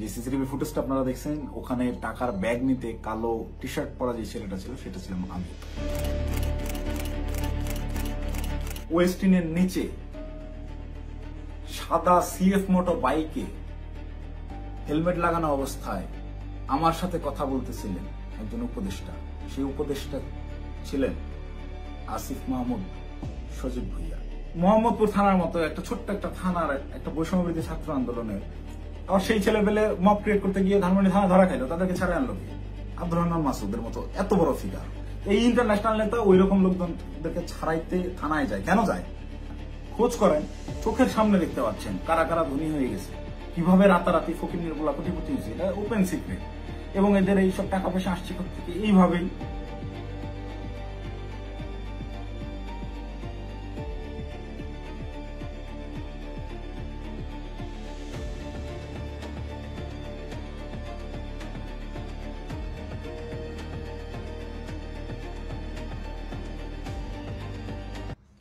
যে সিসিটিভি ফুটেজটা আপনারা দেখছেন, ওখানে টাকার ব্যাগ নিতে কালো টি শার্ট পরা যে ছেলেটা ছিল সেটা ছিলাম আমি। ওয়েস্টিনের নিচে সাদা সিএফ মোটর বাইকে হেলমেট লাগানো অবস্থায় আমার সাথে কথা বলতেছিলেন একজন উপদেষ্টা। সেই উপদেষ্টা ছিলেন আসিফ মাহমুদ সজীব ভুইয়া। মোহাম্মদপুর থানার মতো একটা ছোট্ট একটা থানার একটা বৈষম্যবিরোধী ছাত্র আন্দোলনের আর সেই ছেলেপেলে মব ক্রিয়েট করতে গিয়ে ধানমন্ডি থানা ধরা খাইলো, তাদেরকে ছাড়ে আনলো কি? আব্দুর রহমান মাসুদের মতো এত বড় ফিগার, এই ইন্টারন্যাশনাল নেতা ওই রকম লোকজনদেরকে ছাড়াইতে থানায় যায় কেন যায়? খোঁজ করেন, চোখের সামনে দেখতে পাচ্ছেন কারা কারা ধনী হয়ে গেছে, কিভাবে রাতারাতি ফকির বলা কোটিপতি হয়েছে, এটা ওপেন সিক্রেট। এবং এদের এইসব টাকা পয়সা আসছে থেকে এইভাবেই।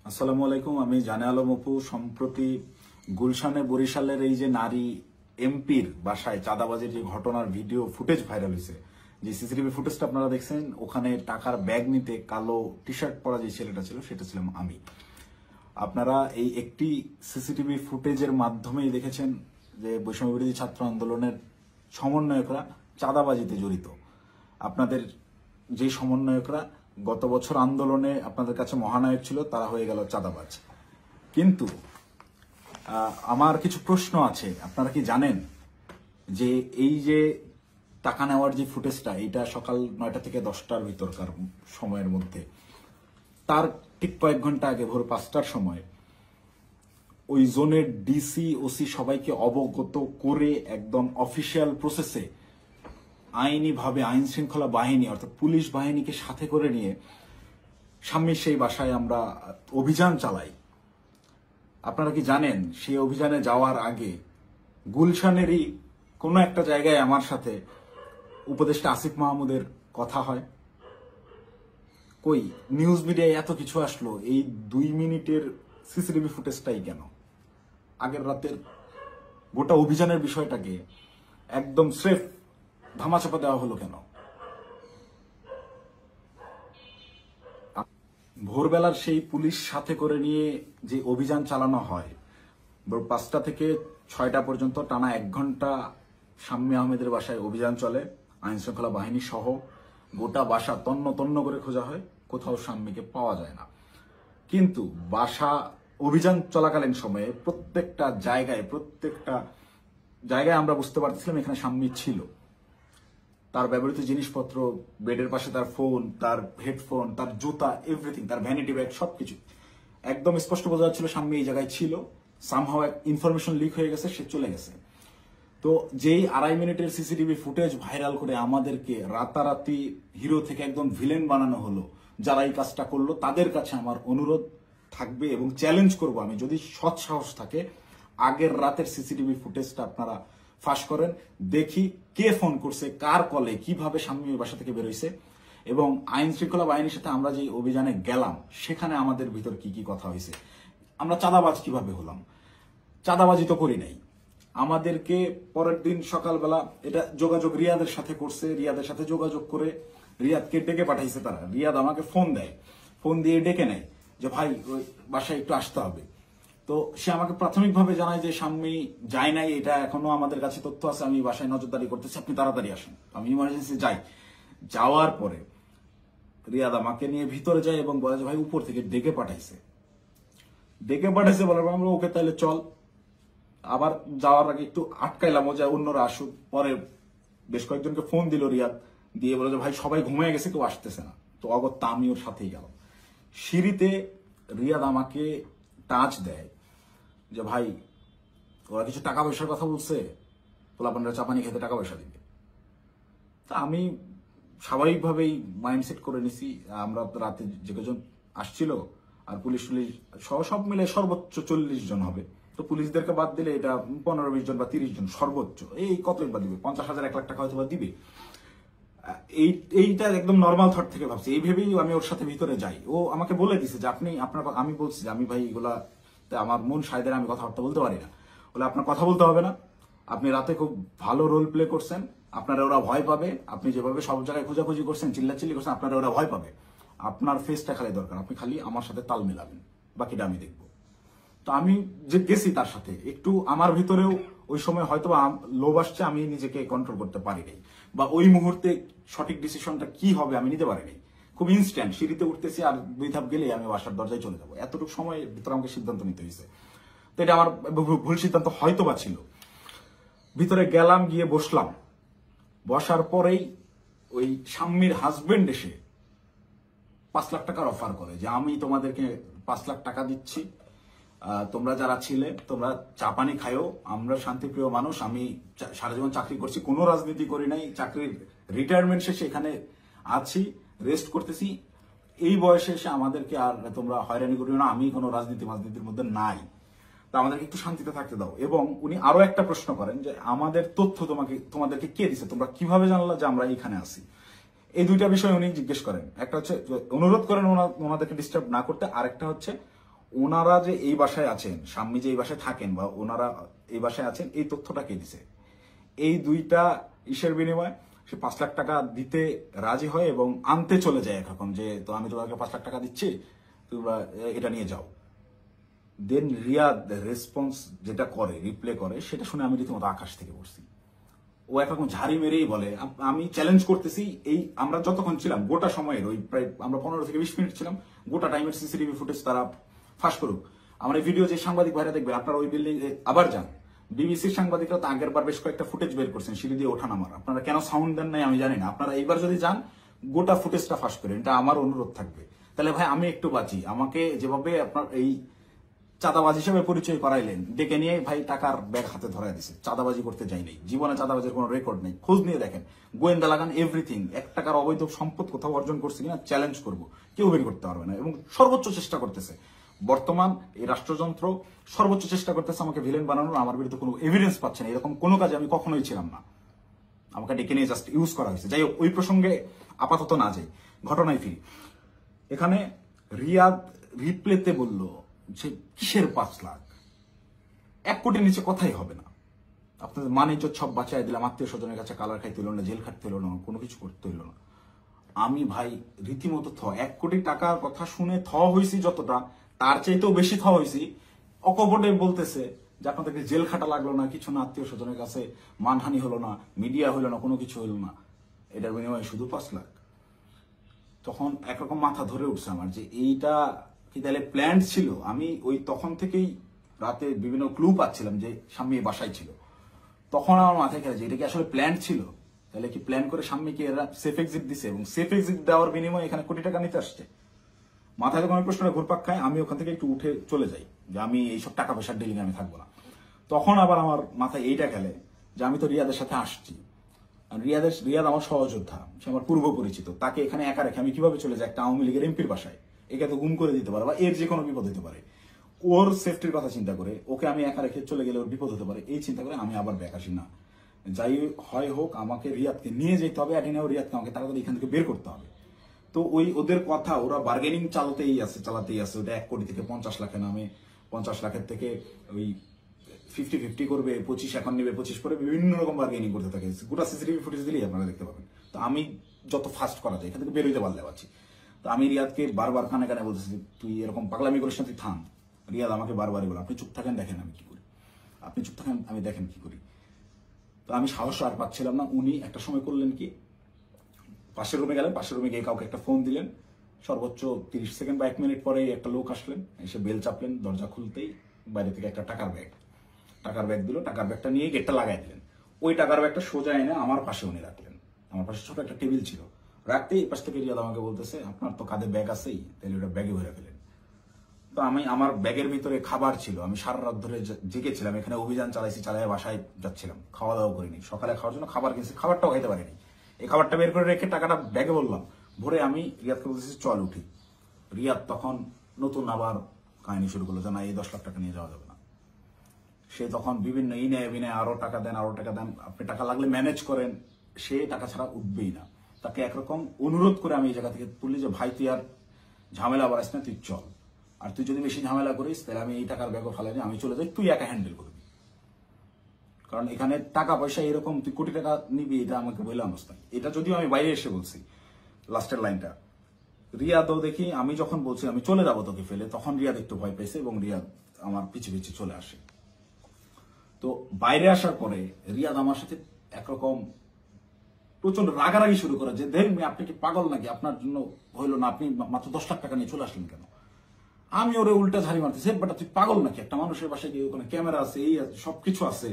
আসসালামু আলাইকুম, আমি জানে আলম অপু। সম্প্রতি গুলশানে বরিশালের এই যে নারী এমপির বাসায় চাঁদাবাজির যে ঘটনার ভিডিও ফুটেজ ভাইরাল হয়েছে, যে সিসিটিভি ফুটেজটা আপনারা দেখছেন, ওখানে টাকার ব্যাগ নিতে কালো টি শার্ট পরা যে ছেলেটা ছিল সেটা ছিলাম আমি। আপনারা এই একটি সিসিটিভি ফুটেজের মাধ্যমেই দেখেছেন যে বৈষম্যবিরোধী ছাত্র আন্দোলনের সমন্বয়করা চাঁদাবাজিতে জড়িত। আপনাদের যে সমন্বয়করা গত বছর আন্দোলনে আপনাদের কাছে মহানায়ক ছিল, তারা হয়ে গেল চাঁদাবাজ। কিন্তু আমার কিছু প্রশ্ন আছে। আপনারা কি জানেন যে এই যে টাকা নেওয়ার যে ফুটেজটা, এটা সকাল 9টা থেকে 10টার ভিতরকার সময়ের মধ্যে, তার ঠিক কয়েক ঘন্টা আগে ভোর 5টার সময় ওই জোনের ডিসি ওসি সবাইকে অবগত করে একদম অফিসিয়াল প্রসেসে আইনিভাবে আইন শৃঙ্খলা বাহিনী অর্থাৎ পুলিশ বাহিনীকে সাথে করে নিয়ে স্বামীর সেই বাসায় আমরা অভিযান চালাই। আপনারা কি জানেন সেই অভিযানে যাওয়ার আগে গুলশানেরই কোনো একটা জায়গায় আমার সাথে উপদেষ্টা আসিফ মাহমুদের কথা হয়? কই নিউজ মিডিয়ায় এত কিছু আসলো, এই 2 মিনিটের সিসিটিভি ফুটেজটাই কেন? আগের রাতের গোটা অভিযানের বিষয়টাকে একদম স্রেফ ধামাচাপা দেওয়া হলো কেন? ভোরবেলার সেই পুলিশ সাথে করে নিয়ে যে অভিযান চালানো হয়, 5টা থেকে 6টা পর্যন্ত টানা 1 ঘন্টা শাম্মী আহমেদের বাসায় অভিযান চলে, আইন শৃঙ্খলা বাহিনী সহ। গোটা বাসা তন্ন তন্ন করে খোঁজা হয়, কোথাও শাম্মীকে পাওয়া যায় না। কিন্তু বাসা অভিযান চলাকালীন সময়ে প্রত্যেকটা জায়গায় আমরা বুঝতে পারছিলাম এখানে শাম্মী ছিল। তার ব্যবহৃত জিনিসপত্র, বেডের পাশে তার ফোন, তার হেডফোন, তার জুতা, এভরিথিং, তার ভ্যানিটি ব্যাগ, সবকিছু একদম স্পষ্ট বোঝা যাচ্ছিল শাম্মী এই জায়গায় ছিল। সামহাও ইনফরমেশন লিক হয়ে গেছে, সে চলে গেছে। তো যেই 2.5 মিনিটের সিসিটিভি ফুটেজ ভাইরাল করে আমাদেরকে রাতারাতি হিরো থেকে একদম ভিলেন বানানো হলো, যারা এই কাজটা করলো তাদের কাছে আমার অনুরোধ থাকবে এবং চ্যালেঞ্জ করব আমি, যদি সৎ সাহস থাকে আগের রাতের সিসিটিভি ফুটেজটা আপনারা ফাঁস করেন, দেখি কে ফোন করছে, কার কলে, কিভাবে শাম্মীর বাসা থেকে বেরোইছে, এবং আইন শৃঙ্খলা বাহিনীর সাথে আমরা যে অভিযানে গেলাম সেখানে আমাদের ভিতর কি কি কথা হয়েছে। আমরা চাঁদাবাজ কিভাবে হলাম? চাঁদাবাজি তো করি নাই। আমাদেরকে পরের দিন সকালবেলা এটা যোগাযোগ রিয়াদের সাথে করছে, রিয়াদের সাথে যোগাযোগ করে রিয়াদকে ডেকে পাঠাইছে তারা। রিয়াদ আমাকে ফোন দেয়, ফোন দিয়ে ডেকে নেয় যে ভাই ওই বাসায় একটু আসতে হবে। তো সে আমাকে প্রাথমিকভাবে জানায় যে শাম্মী যায় নাই, এটা এখনো আমাদের কাছে তথ্য আছে, আমি বাসায় নজরদারি করতেছি, আপনি তাড়াতাড়ি আসেন। আমি ইমার্জেন্সি যাই। যাওয়ার পরে রিয়াদ আমাকে নিয়ে ভিতরে যায় এবং বলে যে ভাই উপর থেকে ডেকে পাঠাইছে বলার পর আমরা ওকে তাহলে চল। আবার যাওয়ার আগে একটু আটকাইলাম যে অন্যরা আসুক। পরে বেশ কয়েকজনকে ফোন দিল রিয়াদ, দিয়ে বলে যে ভাই সবাই ঘুমিয়ে গেছে, কেউ আসতেছে না। তো অগত্যা আমি ওর সাথেই গেলাম। সিঁড়িতে রিয়াদ আমাকে টাচ দেয় যে ভাই ওরা কিছু টাকা পয়সার কথা বলছে, পোলাপানরা চাপানি খেতে টাকা পয়সা দিবে। তা আমি স্বাভাবিকভাবেই মাইন্ডসেট করে নিছি, আমরা রাতে যে কজন আসছিল আর পুলিশ সব মিলে সর্বোচ্চ 40 জন হবে। তো পুলিশদেরকে বাদ দিলে এটা 15-20 জন বা 30 জন সর্বোচ্চ। এই কতই বা দিবে, 50,000 1 লাখ টাকা হয়তো বা দিবে। এইটা একদম নর্মাল থট থেকে ভাবছি। এই ভেবেই আমি ওর সাথে ভিতরে যাই। ও আমাকে বলে দিছে যে আমি বলছি যে আমি ভাই এগুলা আমার মন সাইদের, আমি কথাবার্তা বলতে পারি না। বলে আপনার কথা বলতে হবে না, আপনি রাতে খুব ভালো রোল প্লে করছেন, আপনারা ওরা ভয় পাবে। আপনি যেভাবে সব জায়গায় খোঁজাখুঁজি করছেন, চিল্লাচিল্লি করছেন, আপনারা ওরা ভয় পাবে। আপনার ফেসটা খালি দরকার, আপনি খালি আমার সাথে তাল মেলাবেন, বাকিটা আমি দেখবো। তো আমি যে গেছি তার সাথে, একটু আমার ভিতরেও ওই সময় হয়তো লোভ আসছে, আমি নিজেকে কন্ট্রোল করতে পারিনি, বা ওই মুহূর্তে সঠিক ডিসিশনটা কি হবে আমি নিতে পারিনি। খুব ইনস্ট্যান্ট, সিঁড়িতে উঠতেছি আর 2 ধাপ গেলে আমি বাসার দরজায় চলে যাবো, এতটুকু সময়ের ভিতরে আমাকে সিদ্ধান্ত নিতে হয়েছে। তো এটা আমার ভুল সিদ্ধান্ত হয়তো বা ছিল। ভিতরে গেলাম, গিয়ে বসলাম। বসার পরেই ওই শাম্মীর হাজবেন্ড এসে 5 লাখ টাকার অফার করে যে আমি তোমাদেরকে 5 লাখ টাকা দিচ্ছি, তোমরা যারা ছিলে তোমরা চা পানি খায়ও, আমরা শান্তিপ্রিয় মানুষ, আমি সারা জীবন চাকরি করছি, কোনো রাজনীতি করি নাই, চাকরির রিটায়ারমেন্ট শেষে এখানে আছি, রেস্ট করতেছি, এই বয়সে এসে আমাদেরকে আর তোমরা হয়রানি করিও না, আমি কোনো রাজনীতির মধ্যে নাই, তা আমাদেরকে একটু শান্তিতে থাকতে দাও। এবং উনি আরো একটা প্রশ্ন করেন যে আমাদের তথ্য তোমাদেরকে কে দিছে, তোমরা কিভাবে জানলা যে আমরা এইখানে আছি। এই দুইটা বিষয় উনি জিজ্ঞেস করেন, একটা হচ্ছে অনুরোধ করেন ওনাদেরকে ডিস্টার্ব না করতে, আরেকটা হচ্ছে ওনারা যে এই বাসায় আছেন, স্বামী যে এই বাসায় থাকেন বা ওনারা এই বাসায় আছেন, এই তথ্যটা কে দিছে। এই দুইটা ইসের বিনিময়ে সে 5 লাখ টাকা দিতে রাজি হয় এবং আনতে চলে যায় এখন, যে তো আমি তোমাকে 5 লাখ টাকা দিচ্ছি, তোমরা এটা নিয়ে যাও। দেন রিয়াদ রেসপন্স যেটা করে, রিপ্লে করে, সেটা শুনে আমি রীতিমতো আকাশ থেকে পড়ছি। ও একরকম ঝাড়ি মেরেই বলে আমি চ্যালেঞ্জ করতেছি, এই আমরা যতক্ষণ ছিলাম গোটা সময়ের ওই প্রায় আমরা 15 থেকে 20 মিনিট ছিলাম, গোটা টাইমের সিসিটিভি ফুটেজ তারা ফাঁস করুক। আমার এই ভিডিও যে সাংবাদিক ভাইরা দেখবেন, আপনারা ওই বিল্ডিং আবার যান, বিবিসির সাংবাদিকরা তো আগের বার বেশ কয়েকটা ফুটেজ বের করছেন সিঁড়ি দিয়ে ওঠা নামার, আপনারা কেন সাউন্ড দেন নাই আমি জানি না। আপনারা এইবার যদি যান গোটা ফুটেজটা ফাঁস করেন, এটা আমার অনুরোধ থাকবে। তাহলে ভাই আমি একটু বাঁচি। আমাকে যেভাবে আপনার এই চাঁদাবাজ হিসেবে পরিচয় করাইলেন, ডেকে নিয়ে ভাই টাকার ব্যাগ হাতে ধরাই দিছে, চাঁদাবাজি করতে যাই নাই, জীবনে চাঁদাবাজির কোনো রেকর্ড নেই, খোঁজ নিয়ে দেখেন, গোয়েন্দা লাগান, এভরিথিং। 1 টাকার অবৈধ সম্পদ কোথাও অর্জন করছে কিনা চ্যালেঞ্জ করবো, কেউ বের করতে পারবে না। এবং সর্বোচ্চ চেষ্টা করতেছে বর্তমান এই রাষ্ট্রযন্ত্র, সর্বোচ্চ চেষ্টা করতেছে আমাকে ভিলেন বানানোর। আমার বিরুদ্ধে কোনো এভিডেন্স পাচ্ছে না, এরকম কোনো কাজে আমি কখনোই ছিলাম না, আমাকে ডেকে নিয়ে জাস্ট ইউজ করা হয়েছে। যাই হোক, ওই প্রসঙ্গে আপাতত না যাই, ঘটনায় ফিরি। এখানে রিয়াদ রিপ্লেতে বলল যে কিসের 5 লাখ, 1 কোটির নিচে কথাই হবে না, আপনাদের মানিজ্য সব বাঁচাই দিলাম, আত্মীয় স্বজনের কাছে কালার খাইতে হলো না, জেল খাটতে হলো না, কোনো কিছু করতে হলো না। আমি ভাই রীতিমতো 1 কোটি টাকার কথা শুনে হয়েছি যতটা, তার চাইতেও বেশি হয়েছি। অকপটে বলতেছে যে আপনাদেরকে জেল খাটা লাগলো না, কিছু না, আত্মীয় স্বজনের কাছে মানহানি হলো না, মিডিয়া হলো না, কোনো কিছু হলো না, এটার বিনিময়ে শুধু 5 লাখ। তখন একরকম মাথা ধরে উঠছে আমার যে এইটা কি তাহলে প্ল্যান ছিল। আমি ওই তখন থেকেই রাতে বিভিন্ন ক্লু পাচ্ছিলাম যে স্বামী বাসায় ছিল, তখন আমার মাথায় খেলে যে এটা কি আসলে প্ল্যান ছিল, তাহলে কি প্ল্যান করে স্বামীকে এরা সেফ এক্সিট দিছে এবং সেফ এক্সিট দেওয়ার বিনিময়ে এখানে কোটি টাকা নিতে আসছে। মাথায় যখন প্রশ্নটা ঘুরপাক খায়, আমি ওখান থেকে একটু উঠে চলে যাই যে আমি এইসব টাকা পয়সার ডিলিং আমি থাকবো না। তখন আবার আমার মাথায় এইটা খেলে যে আমি তো রিয়াদের সাথে আসছি, রিয়াদ আমার সহযোদ্ধা, সে আমার পূর্ব পরিচিত, তাকে এখানে একা রেখে আমি কিভাবে চলে যাই একটা আওয়ামী লীগের এমপির বাসায়, একে তো গুম করে দিতে পারে বা এর যে কোনো বিপদ হতে পারে, ওর সেফটির কথা চিন্তা করে ওকে আমি একা রেখে চলে গেলে ওর বিপদ হতে পারে, এই চিন্তা করে আমি আবার ব্যাক আসি না। যাই হয় হোক, আমাকে রিয়াদকে নিয়ে যেতে হবে, অ্যাডিনাও রিয়াদকে আমাকে তাড়াতাড়ি এখান থেকে বের করতে হবে। তো ওই ওদের কথা, ওরা বার্গেনিং চালাতেই আছে। ওটা 1 কোটি থেকে 50 লাখে নামে, 50 লাখের থেকে ওই 50-50 করবে, 25 এখন নেবে, 25 করে বিভিন্ন রকম বার্গেনিং করতে থাকে। গোটা সিসিটিভি ফুটেজ দিলেই আপনারা দেখতে পাবেন। তো আমি যত ফাস্ট করা যায় এখান থেকে বেরোতে পারলে পারছি। তো আমি রিয়াদকে বারবার কানে কানে বলতেছি তুই এরকম পাগলামি করিস না, তুই থাম। রিয়াদ আমাকে বারবারই বলে আপনি চুপ থাকেন, দেখেন আমি কি করি, আপনি চুপ থাকেন, আমি দেখেন কি করি। তো আমি সাহস আর পাচ্ছিলাম না। উনি একটা সময় করলেন কি, পাশের রুমে গেলেন, পাশের রুমে গিয়ে কাউকে একটা ফোন দিলেন, সর্বোচ্চ 30 সেকেন্ড বা 1 মিনিট পরে একটা লোক আসলেন, এসে বেল চাপলেন, দরজা খুলতেই বাইরে থেকে একটা টাকার ব্যাগ দিল, টাকার ব্যাগটা নিয়ে গেটটা লাগাই দিলেন। ওই টাকার ব্যাগটা সোজা এনে আমার পাশে উনি রাখলেন, আমার পাশে ছোট একটা টেবিল ছিল, রাখতেই এই পাশ থেকে রিয়াদ আমাকে বলতেছে আপনার তো কাঁধে ব্যাগ আছেই, তাহলে ওটা ব্যাগে ভরে ফেলেন। তো আমার ব্যাগের ভিতরে খাবার ছিল, আমি সারা রাত ধরে জেগেছিলাম, এখানে অভিযান চালাই বাসায় যাচ্ছিলাম, খাওয়া দাওয়া করিনি, সকালে খাওয়ার জন্য খাবার কিনছি, খাবারটাও খাইতে পারিনি। এই খাবারটা বের করে রেখে টাকাটা ব্যাগে বললাম ভরে আমি রিয়াদকে বলতেছি চল উঠি। রিয়াদ তখন নতুন আবার কাহিনী শুরু করলো যে না, এই 10 লাখ টাকা নিয়ে যাওয়া যাবে না। সে তখন বিভিন্ন ইনে বিনে আরো টাকা দেন, আপনি টাকা লাগলে ম্যানেজ করেন, সে টাকা ছাড়া উঠবেই না। তাকে একরকম অনুরোধ করে আমি এই জায়গা থেকে তুললি যে ভাই তুই আর ঝামেলা বাড়াইস না, তুই চল, আর তুই যদি বেশি ঝামেলা করিস তাহলে আমি এই টাকার ব্যাগও ফেলাই আমি চলে যাই, তুই একা হ্যান্ডেল করবি। কারণ এখানে টাকা পয়সা এরকম তুই কোটি টাকা নিবি এটা আমাকে বলে অবস্থা। এটা যদিও আমি বাইরে এসে বলছি লাস্টের লাইনটা। রিয়াদও দেখি আমি যখন বলছি আমি চলে যাবো তোকে ফেলে, তখন রিয়াদ একটু ভয় পেয়েছে এবং রিয়াদ আমার পিছে পিছে চলে আসে। তো বাইরে আসার পরে রিয়াদ আমার সাথে একরকম প্রচন্ড রাগারাগি শুরু করে যে দেখুন আপনি কি পাগল নাকি, আপনার জন্য হইলো না, আপনি মাত্র 10 লাখ টাকা নিয়ে চলে আসলেন কেন। আমি ওরে উল্টা ঝাড়ি মারতেছি, বাট তুই পাগল নাকি, একটা মানুষের বাসায় গিয়ে ওখানে ক্যামেরা আছে, এই আছে, সবকিছু আছে,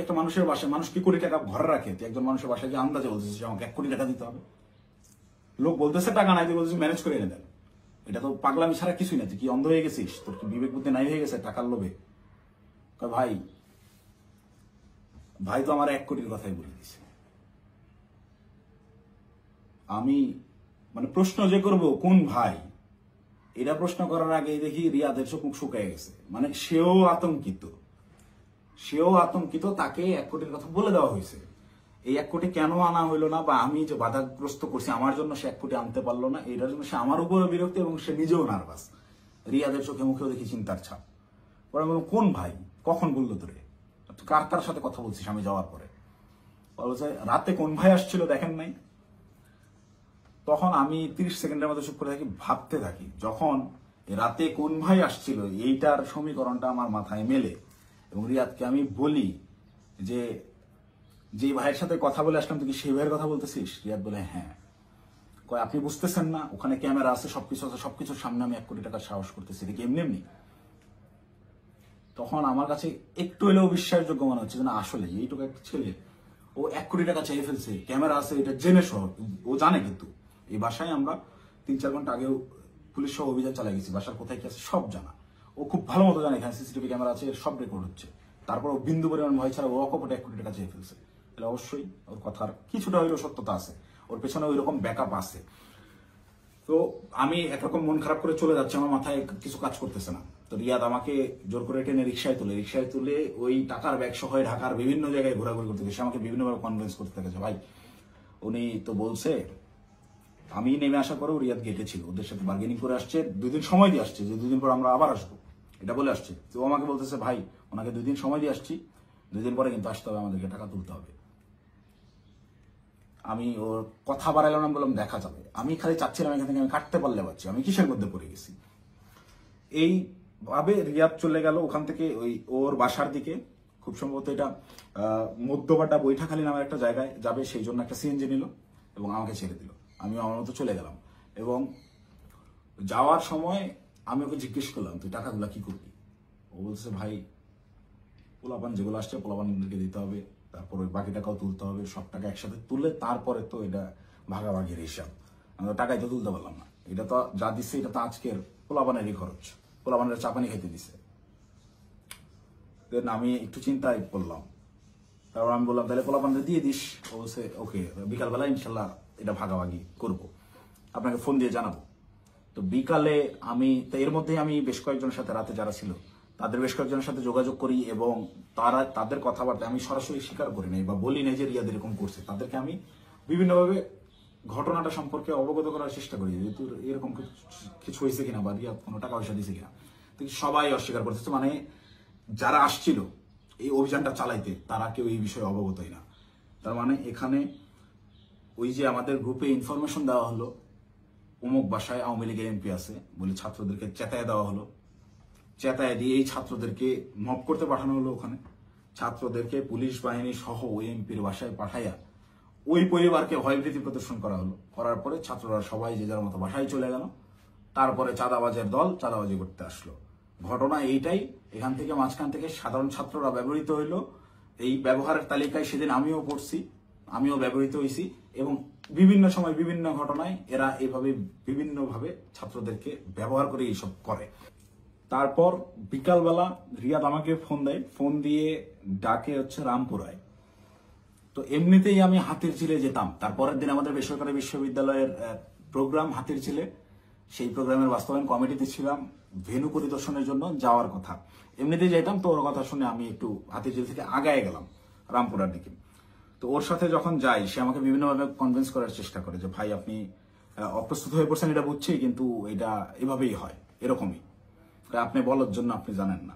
একটা মানুষের বাসায় মানুষ কি কোটি টাকা ঘরে রাখে, তুই একজন মানুষের বাসায় গিয়ে আন্দাজে বলতেছিস আমাকে 1 কোটি টাকা দিতে হবে। লোক বলতেছে টাকা নাই, তুই বলতেছিস ম্যানেজ করে এনে দেন। এটা তো পাগলামি ছাড়া কিছুই না। তুই কি অন্ধ হয়ে গেছিস? তোর কি বিবেক বুদ্ধি নাই হয়ে গেছে টাকার লোভে? ভাই ভাই তো আমার 1 কোটির কথাই বলে দিছে। আমি মানে প্রশ্ন যে করব কোন ভাই, এটা প্রশ্ন করার আগে দেখি রিয়াদের চোখ মুখ শুকায় গেছে। মানে সেও আতঙ্কিত, তাকে 1 কোটির কথা বলে দেওয়া হয়েছে। এই 1 কোটি কেন আনা হইলো না, বা আমি যে বাধাগ্রস্ত করছি আমার জন্য সে 1 কোটি আনতে পারলো না, এটার জন্য সে আমার উপরে বিরক্ত এবং সে নিজেও নার্ভাস। রিয়াদের চোখে মুখেও দেখি চিন্তার ছাপ। পরে আমি বললাম কোন ভাই, কখন বললো তোরে, কার সাথে কথা বলছিস আমি যাওয়ার পরে? বলছে রাতে কোন ভাই আসছিল দেখেন নাই। তখন আমি 30 সেকেন্ডের মতো চুপ করে থাকি, ভাবতে থাকি। যখন রাতে কোন ভাই আসছিল এইটার সমীকরণটা আমার মাথায় মেলে এবং রিয়াদকে আমি বলি যে ভাইয়ের সাথে কথা বলে আসলাম তুই কি সেই ভাইয়ের কথা বলতেছিস? রিয়াদ বলে হ্যাঁ। কয় আপনি বুঝতেছেন না ওখানে ক্যামেরা আছে, সবকিছু আছে, সবকিছুর সামনে আমি 1 কোটি টাকার সাহস করতেছি, এটা কি এমনি? তখন আমার কাছে একটু হলেও বিশ্বাসযোগ্য মনে হচ্ছে না আসলে এইটুকু একটা ছেলে ও 1 কোটি টাকা চেয়ে ফেলছে, ক্যামেরা আছে এটা জেনে সহ ও জানে। কিন্তু এই বাসায় আমরা 3-4 ঘন্টা আগেও পুলিশ সহ অভিযান চালাই গেছি, বাসার কোথায় কি আছে সব জানা। ও খুব ভালো মতো জানে এখানে সিসিটিভি ক্যামেরা আছে, সব রেকর্ড হচ্ছে। তারপর ও বিন্দু পরিমাণ ভয় ছাড়া ও অকপটে 1 কোটি টাকা চেয়ে ফেলছে। তাহলে অবশ্যই ওর কথার কিছুটা হইলেও সত্যতা আছে, ওর পেছনে ওই রকম ব্যাকআপ আছে। তো আমি একরকম মন খারাপ করে চলে যাচ্ছে, আমার মাথায় কিছু কাজ করতেছে না। তো রিয়াদ আমাকে জোর করে টেনে রিক্সায় তুলে ওই টাকার ব্যাগ সহ ঢাকার বিভিন্ন জায়গায় ঘোরাঘুরি করতে গেছে। আমাকে বিভিন্নভাবে কনভিন্স করতে থেকেছে, ভাই উনি তো বলছে। আমি নেমে আসার পরেও রিয়াদ গেটে ছিল, ওদের সাথে বার্গেনিং করে আসছে, 2 দিন সময় দিয়ে আসছে যে 2 দিন পর আমরা আবার আসবো, এটা বলে আসছে। তো আমাকে বলতেছে ভাই ওনাকে 2 দিন সময় দিয়ে আসছি, 2 দিন পরে কিন্তু আসতে হবে, আমাদেরকে টাকা তুলতে হবে। আমি ওর কথা বাড়াইলাম না, বললাম দেখা যাবে। আমি খালি চাচ্ছিলাম এখান থেকে আমি কাটতে পারলে পারছি, আমি কিসের মধ্যে পড়ে গেছি। এইভাবে রিয়াদ চলে গেল ওখান থেকে ওই ওর বাসার দিকে। খুব সম্ভবত এটা মধ্যবাটা বৈঠাখালী নামের একটা জায়গায় যাবে, সেই জন্য একটা সিএনজি নিল এবং আমাকে ছেড়ে দিল। আমি আমার মতো চলে গেলাম এবং যাওয়ার সময় আমি ওকে জিজ্ঞেস করলাম তুই টাকাগুলা কি করবি? ও বলছে ভাই পোলাপান যেগুলো আসছে পোলাপানদেরকে দিতে হবে, তারপর ওই বাকি টাকাও তুলতে হবে, সব টাকা একসাথে তুলে তারপরে তো এটা ভাগাভাগির হিসাব। আমরা টাকাই তো তুলতে পারলাম না, এটা তো যা দিচ্ছে এটা তো আজকের পোলাপানেরই খরচ, পোলাপানের চাপানি খাইতে দিছে। দেন আমি একটু চিন্তায় পড়লাম, তারপর আমি বললাম তাহলে পোলাপানদের দিয়ে দিস। ও বলছে ওকে, বিকালবেলা ইনশাল্লাহ এটা ভাগাভাগি করব, আপনাকে ফোন দিয়ে জানাবো। তো বিকালে আমি তো এর মধ্যেই আমি বেশ কয়েকজনের সাথে রাতে যারা ছিল তাদের বেশ কয়েকজনের সাথে যোগাযোগ করি এবং তাদের কথাবার্তা আমি সরাসরি স্বীকার করি নাই বা বলি নাই যে রিয়াদ এরকম করছে। তাদেরকে আমি বিভিন্নভাবে ঘটনাটা সম্পর্কে অবগত করার চেষ্টা করি, যেহেতু এরকম কিছু হয়েছে কিনা বা রিয়াদ কোনো টাকা পয়সা দিয়েছে কিনা। তো সবাই অস্বীকার করতেছে, মানে যারা আসছিল এই অভিযানটা চালাইতে তারা কেউ এই বিষয়ে অবগতই না। তার মানে এখানে ওই যে আমাদের গ্রুপে ইনফরমেশন দেওয়া হলো অমুক বাসায় আওয়ামী লীগের এমপি আছে বলে ছাত্রদেরকে চেতায় দেওয়া হলো, চেতায় দিয়ে এই ছাত্রদেরকে মব করতে পাঠানো হলো। ওখানে ছাত্রদেরকে পুলিশ বাহিনী সহ ওই এমপির বাসায় পাঠাইয়া ওই পরিবারকে ভয়ভীতি প্রদর্শন করা হলো। করার পরে ছাত্ররা সবাই যে যার মতো বাসায় চলে গেল। তারপরে চাঁদাবাজের দল চাঁদাবাজি করতে আসলো। ঘটনা এইটাই। এখান থেকে মাঝখান থেকে সাধারণ ছাত্ররা ব্যবহৃত হইল। এই ব্যবহারের তালিকায় সেদিন আমিও পড়ছি, আমিও ব্যবহৃত হয়েছি এবং বিভিন্ন সময় বিভিন্ন ঘটনায় এরা এভাবে বিভিন্নভাবে ছাত্রদেরকে ব্যবহার করে এইসব করে। তারপর বিকালবেলা রিয়াদ আমাকে ফোন দেয়, ফোন দিয়ে ডাকে হচ্ছে রামপুরায়। তো এমনিতেই আমি হাতিরঝিলে যেতাম, তারপরের দিন আমাদের বেসরকারি বিশ্ববিদ্যালয়ের প্রোগ্রাম হাতিরঝিলে, সেই প্রোগ্রামের বাস্তবায়ন কমিটিতে ছিলাম, ভেন্যু পরিদর্শনের জন্য যাওয়ার কথা। এমনিতেই যাইতাম, তো ওর কথা শুনে আমি একটু হাতিরঝিল থেকে আগায় গেলাম রামপুরার দিকে। তো ওর সাথে যখন যাই সে আমাকে বিভিন্নভাবে কনভিন্স করার চেষ্টা করে যে ভাই আপনি অপ্রস্তুত হয়ে পড়ছেন এটা বুঝছি, কিন্তু এটা এভাবেই হয়, এরকমই আপনি বলার জন্য আপনি জানেন না।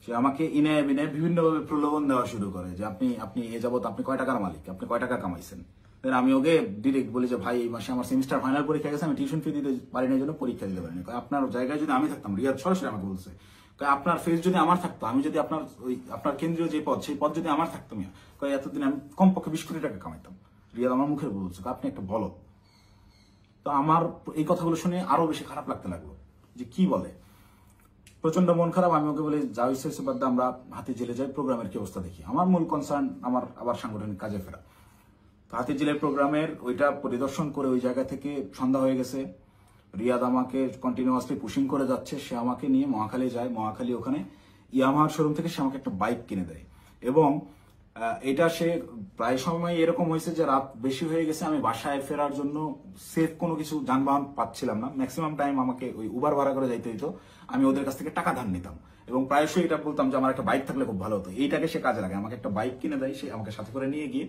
সে আমাকে ইনে বিনে বিভিন্নভাবে প্রলোভন দেওয়া শুরু করে যে আপনি আপনি এ যাবত আপনি কয় টাকার মালিক, আপনি কয় টাকা কামাইছেন। দেন আমি ওকে ডিরেক্ট বলি যে ভাই এই মাসে আমার সেমিস্টার ফাইনাল পরীক্ষা গেছে, আমি টিউশন ফি দিতে পারি না, জন্য পরীক্ষা দিতে পারিনি। আপনার জায়গায় যদি আমি থাকতাম, রিয়াদ সরাসরি আমাকে বলছে, আপনার ফেস যদি আমার থাকতো, আমি যদি আপনার ওই আপনার কেন্দ্রীয় যে পদ, সেই পদ যদি আমার থাকতো, এতদিন আমি কমপক্ষে 20 কোটি টাকা কামাইতাম। রিয়াদ আমার মুখের বলছে আপনি একটা বলদ। তো আমার এই কথাগুলো শুনে আরো বেশি খারাপ লাগতে লাগলো যে কি বলে, প্রচন্ড মন খারাপ। আমি ওকে বলি যা হয়েছে বাদ, আমরা হাতি জেলে যাই, প্রোগ্রামের কি অবস্থা দেখি। আমার মূল কনসার্ন আমার আবার সাংগঠনিক কাজে ফেরা। তো হাতি জেলের প্রোগ্রামের ওইটা পরিদর্শন করে ওই জায়গা থেকে সন্ধ্যা হয়ে গেছে। রিয়াদ আমাকে কন্টিনিউয়াসলি পুশিং করে যাচ্ছে, সে আমাকে নিয়ে মহাখালী যায়। মহাখালী ওখানে ইয়ামাহার শোরুম থেকে সে আমাকে একটা বাইক কিনে দেয়, এবং এটা সে প্রায় সময় এরকম হয়েছে যে রাত বেশি হয়ে গেছে, আমি বাসায় ফেরার জন্য সেফ কোনো কিছু যানবাহন পাচ্ছিলাম না। ম্যাক্সিমাম টাইম আমাকে ওই উবার ভাড়া করে যাইতে হইতো। আমি ওদের কাছ থেকে টাকা ধার নিতাম এবং প্রায়শই এটা বলতাম যে আমার একটা বাইক থাকলে খুব ভালো হতো। এইটাকে সে কাজে লাগে, আমাকে একটা বাইক কিনে দেয় সে, আমাকে সাথে করে নিয়ে গিয়ে,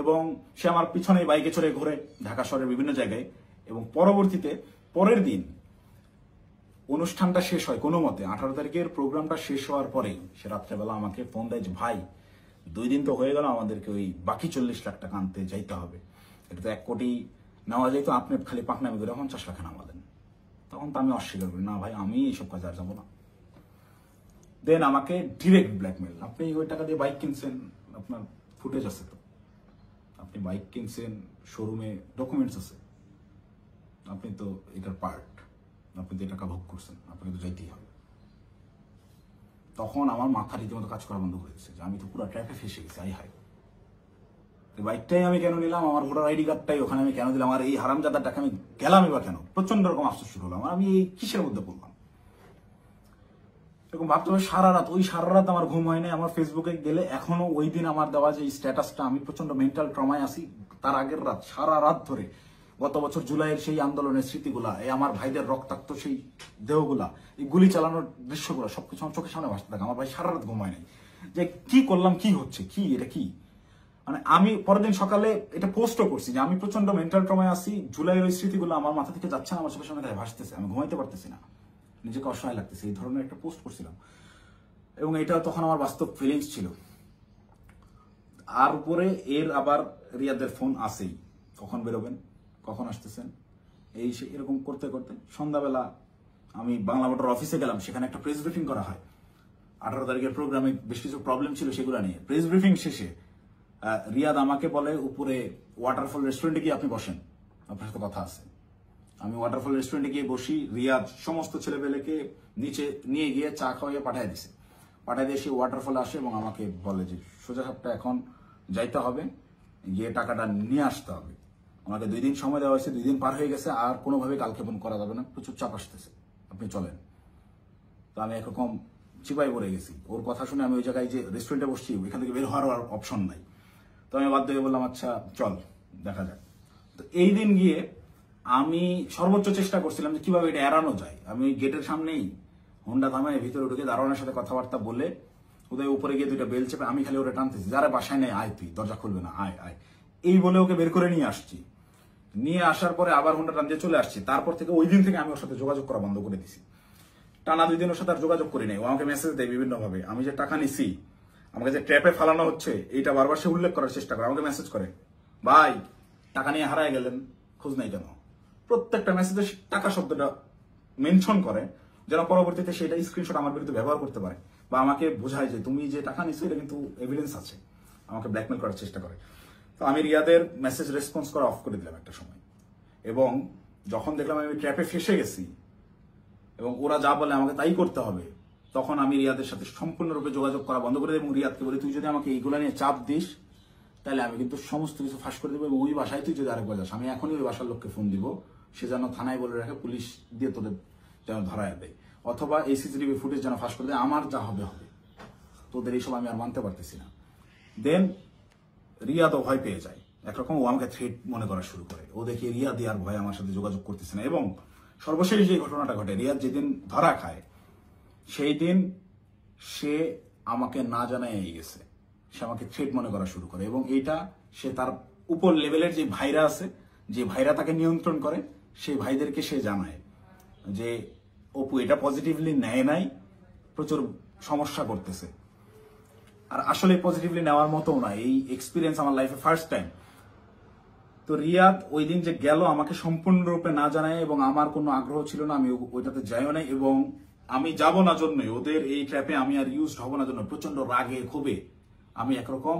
এবং সে আমার পিছনে বাইকে চড়ে ঘুরে ঢাকা শহরের বিভিন্ন জায়গায়। এবং পরবর্তীতে পরের দিন অনুষ্ঠানটা শেষ হয় কোনো মতে, 18 তারিখের প্রোগ্রামটা শেষ হওয়ার পরেই সে রাত্রেবেলা আমাকে ফোন দেয় যে ভাই 2 দিন তো হয়ে গেল, আমাদেরকে ওই বাকি 40 লাখ টাকা আনতে যাইতে হবে, এটা তো 1 কোটি নেওয়া যাইতো, আপনি খালি পাকনামি করে 50 লাখ নামা দেন। তখন তো আমি অস্বীকার করি, না ভাই আমি এইসব কাজে আর যাবো না। দেন আমাকে ডিরেক্ট ব্ল্যাকমেল, আপনি ওই টাকা দিয়ে বাইক কিনছেন, আপনার ফুটেজ আছে তো, আপনি বাইক কিনছেন, শোরুমে ডকুমেন্টস আছে, আপনি তো এটার পার্ট, আপনি তো টাকা ভোগ করছেন, আপনাকে তো যাইতেই হবে। তখন আমার মাথা রীতিমতো কাজ করা বন্ধ করে দিচ্ছে যে আমি তো পুরো ট্র্যাপে ফেসে গেছি। আই হাই, বাইকটাই আমি কেন নিলাম, আমার ভোটার আইডি কার্ডটাই ওখানে আমি কেন দিলাম, আর এই হারামজাদার টাকা আমি গেলামই বা কেন? প্রচন্ড রকম আফসোস শুরু হলো আমার, আমি এই কিসের মধ্যে পড়লাম এরকম ভাবতে হবে। সারা রাত আমার ঘুম হয় নাই। আমার ফেসবুকে গেলে এখনো ওই দিন আমার দেওয়া যে স্ট্যাটাসটা, আমি প্রচন্ড মেন্টাল ট্রমায় আছি। তার আগের রাত সারা রাত ধরে গত বছর জুলাইয়ের সেই আন্দোলনের স্মৃতিগুলা, এই আমার ভাইদের রক্তাক্ত সেই দেহগুলা, এই গুলি চালানোর দৃশ্যগুলো সবকিছু আমার চোখের সামনে ভাসতে থাকে। আমার ভাই সারা রাত ঘুমায় নাই যে কি করলাম, কি হচ্ছে, কি এটা কি। মানে আমি পরের দিন সকালে এটা পোস্টও করছি যে আমি প্রচন্ড মেন্টাল ট্রমায় আছি, জুলাইয়ের ওই স্মৃতিগুলো আমার মাথা থেকে যাচ্ছে না, আমার চোখের সামনে ভাসতেছে, আমি ঘুমাইতে পারতেছি না, নিজেকে অসহায় লাগতেছে, এই ধরনের একটা পোস্ট করছিলাম। এবং এটা তখন আমার বাস্তব ফিলিংস ছিল। আর উপরে এর আবার রিয়াদের ফোন আসেই, কখন বেরোবেন, কখন আসতেছেন, এই এরকম করতে করতে সন্ধ্যাবেলা আমি বাংলা মোটর অফিসে গেলাম। সেখানে একটা প্রেস ব্রিফিং করা হয় 18 তারিখের প্রোগ্রামে, বেশ কিছু প্রবলেম ছিল সেগুলো নিয়ে। প্রেস ব্রিফিং শেষে রিয়াদ আমাকে বলে উপরে ওয়াটারফল রেস্টুরেন্টে গিয়ে আপনি বসেন, আপনার সাথে কথা আছে। আমি ওয়াটারফল রেস্টুরেন্টে গিয়ে বসি। রিয়াদ সমস্ত ছেলেপেলেকে নিচে নিয়ে গিয়ে চা খাওয়াইয়ে পাঠিয়ে দিছে। পাঠিয়ে দিয়ে সে ওয়াটারফলে আসে এবং আমাকে বলে যে সোজা সাপটা এখন যাইতে হবে, গিয়ে টাকাটা নিয়ে আসতে হবে। আমাকে 2 দিন সময় দেওয়া হয়েছে, 2 দিন পার হয়ে গেছে, আর কোনোভাবে কালক্ষেপণ করা যাবে না, প্রচুর চাপ আসতেছে, আপনি চলেন। তো আমি একরকম চিপাই পড়ে গেছি। ওর কথা শুনে আমি ওই জায়গায় যে রেস্টুরেন্টে বসছি, ওইখান থেকে বের হওয়ার অপশন নাই। তো আমি বাধ্য হয়ে বললাম আচ্ছা চল দেখা যাক। তো এই দিন গিয়ে আমি সর্বোচ্চ চেষ্টা করছিলাম যে কিভাবে এটা এড়ানো যায়। আমি গেটের সামনেই হোন্ডা থামায় ভিতরে ঢুকে দারোয়ানের সাথে কথাবার্তা বলে ওদের উপরে গিয়ে 2টা বেল চেপে আমি খালি ওরা টানতেছি, যারা বাসায় নেই আয়, তুই দরজা খুলবে না, আয় আয়, এই বলে ওকে বের করে নিয়ে আসছি। নিয়ে আসার পরে আবার হোন্ডা টান দিয়ে চলে আসছি। তারপর থেকে ওই দিন থেকে আমি ওর সাথে যোগাযোগ করা বন্ধ করে দিছি। টানা 2 দিন ওর সাথে আর যোগাযোগ করি নাই। ও আমাকে মেসেজ দেয় বিভিন্ন ভাবে, আমি যে টাকা নিছি, আমাকে যে ট্র্যাপে ফালানো হচ্ছে, এইটা বারবার সে উল্লেখ করার চেষ্টা করে। আমাকে মেসেজ করে, ভাই টাকা নিয়ে হারায় গেলেন, খোঁজ নাই কেন? প্রত্যেকটা মেসেজে টাকা শব্দটা মেনশন করে, যেন পরবর্তীতে সেটা স্ক্রিনশট আমার বিরুদ্ধে ব্যবহার করতে পারে, বা আমাকে বোঝায় যে তুমি যে টাকা নিচ্ছ এটা কিন্তু এভিডেন্স আছে। আমাকে ব্ল্যাকমেল করার চেষ্টা করে। তো আমি রিয়াদের মেসেজ রেসপন্স করা অফ করে দিলাম একটা সময়। এবং যখন দেখলাম আমি ট্র্যাপে ফেসে গেছি এবং ওরা যা বলে আমাকে তাই করতে হবে, তখন আমি রিয়াদের সাথে সম্পূর্ণরূপে যোগাযোগ করা বন্ধ করে দিই এবং রিয়াদকে বলি তুই যদি আমাকে এইগুলা নিয়ে চাপ দিস তাহলে আমি কিন্তু সমস্ত কিছু ফাঁস করে দেবো, এবং ওই বাসায় তুই যদি আরেকবার যাস, আমি এখনই ওই বাসার লোককে ফোন দিব, সে যেন থানায় বলে রাখে, পুলিশ দিয়ে তোদের যেন ধরায় দেয়, অথবা এই সিসিটিভি ফুটেজ যেন ফাঁস করে দেয়, আমার যা হবে হবে, তোদের এইসব আমি আর মানতে পারতেছি না। দেন রিয়াদও ভয় পেয়ে যায়, একরকম ও আমাকে থ্রেট মনে করা শুরু করে। ও দেখি রিয়াদ আর ভয় আমার সাথে যোগাযোগ করতেছে না। এবং সর্বশেষ যে ঘটনাটা ঘটে, রিয়াদ যেদিন ধরা খায় সেই দিন সে আমাকে না জানায় গেছে, সে আমাকে থ্রেট মনে করা শুরু করে। এবং এইটা সে তার উপর লেভেলের যে ভাইরা আছে, যে ভাইরা তাকে নিয়ন্ত্রণ করে, সেই ভাইদেরকে সে জানায় যে অপু এটা পজিটিভলি নেয় নাই, প্রচুর সমস্যা করতেছে। আর আসলে পজিটিভলি নেওয়ার মতো না, এই এক্সপিরিয়েন্স আমার লাইফে ফার্স্ট টাইম। তো রিয়াদ ওই দিন যে গেল আমাকে সম্পূর্ণরূপে না জানায়, এবং আমার কোনো আগ্রহ ছিল না, আমি ওইটাতে যাইও নাই, এবং আমি যাব না জন্যই, ওদের এই ট্র্যাপে আমি আর ইউজ হব না জন্য প্রচন্ড রাগে ক্ষোভে আমি একরকম